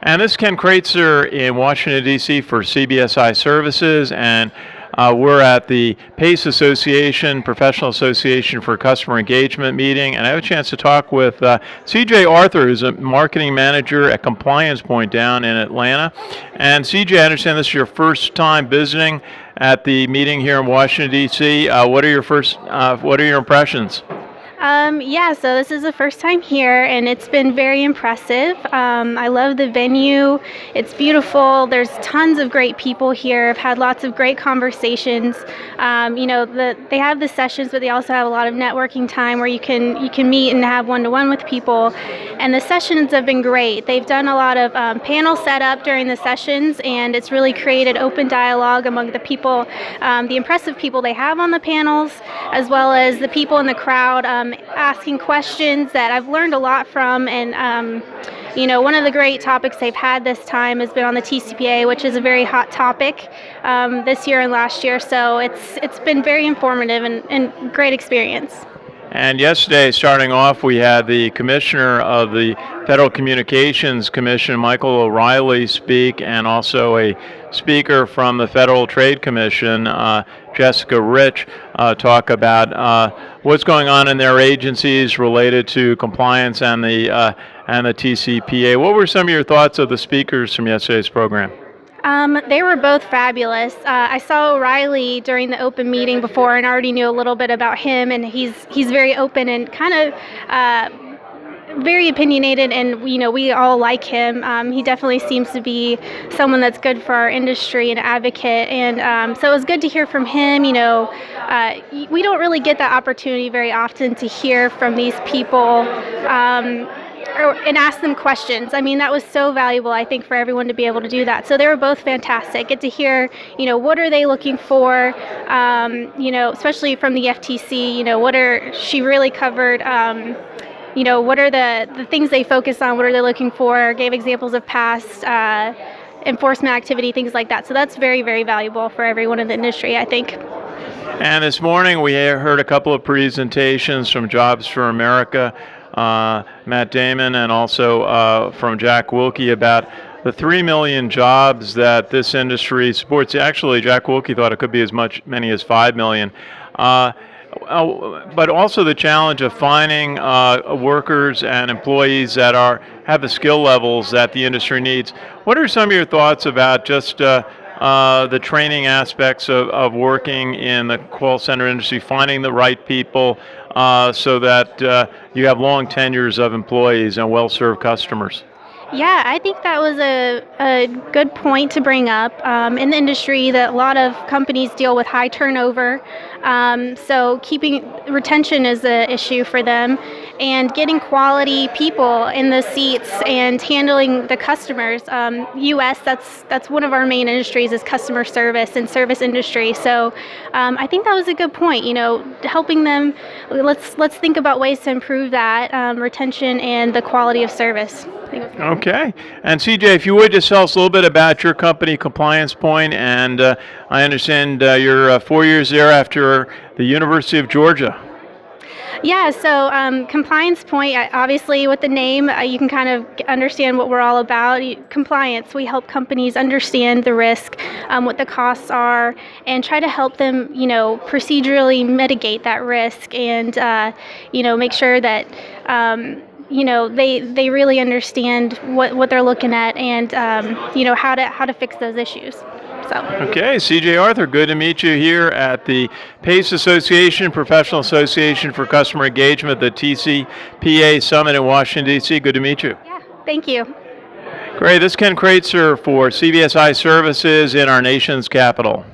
And this is Ken Kraetzer in Washington, D.C. for CBSI Services, and we're at the PACE Association, Professional Association for Customer Engagement meeting, and I have a chance to talk with CJ Arthur, who's a marketing manager at CompliancePoint down in Atlanta. And CJ, I understand this is your first time visiting at the meeting here in Washington, D.C. What are your impressions? Yeah, so this is the first time here, and it's been very impressive. I love the venue. It's beautiful. There's tons of great people here. I've had lots of great conversations. They have the sessions, but they also have a lot of networking time where you can meet and have one-to-one with people. And the sessions have been great. They've done a lot of panel setup during the sessions, and it's really created open dialogue among the people, the impressive people they have on the panels, as well as the people in the crowd asking questions that I've learned a lot from. And one of the great topics they've had this time has been on the TCPA, which is a very hot topic this year and last year. So it's been very informative and great experience. And yesterday, starting off, we had the Commissioner of the Federal Communications Commission, Michael O'Reilly, speak, and also a speaker from the Federal Trade Commission, Jessica Rich, talk about what's going on in their agencies related to compliance and the TCPA. What were some of your thoughts of the speakers from yesterday's program? They were both fabulous. I saw O'Reilly during the open meeting before and already knew a little bit about him, and he's very open and kind of very opinionated, and we all like him. He definitely seems to be someone that's good for our industry and advocate, and so it was good to hear from him. We don't really get that opportunity very often to hear from these people and ask them questions. I mean, that was so valuable, I think, for everyone to be able to do that. So they were both fantastic. Get to hear, what are they looking for, especially from the FTC, she really covered, what are the things they focus on, what are they looking for, gave examples of past enforcement activity, things like that. So that's very, very valuable for everyone in the industry, I think. And this morning we heard a couple of presentations from Jobs for America, Matt Damon, and also from Jack Wilkie about the 3 million jobs that this industry supports. Actually, Jack Wilkie thought it could be many as 5 million. But also the challenge of finding workers and employees that have the skill levels that the industry needs. What are some of your thoughts about just the training aspects of working in the call center industry, finding the right people so that you have long tenures of employees and well-served customers? Yeah, I think that was a good point to bring up. In the industry, that a lot of companies deal with high turnover, so retention is an issue for them, and getting quality people in the seats and handling the customers. U.S. that's one of our main industries is customer service and service industry. So I think that was a good point. Helping them. Let's think about ways to improve that retention and the quality of service. Okay. And CJ, if you would just tell us a little bit about your company, CompliancePoint, and I understand you're 4 years there after the University of Georgia. Yeah, so CompliancePoint, obviously with the name, you can kind of understand what we're all about. Compliance, we help companies understand the risk, what the costs are, and try to help them, procedurally mitigate that risk and, make sure that they really understand what they're looking at and how to fix those issues. So. Okay, CJ Arthur, good to meet you here at the PACE Association, Professional Association for Customer Engagement, the TCPA Summit in Washington, D.C. Good to meet you. Yeah, thank you. Great, this is Ken Kraetzer for CBSI Services in our nation's capital.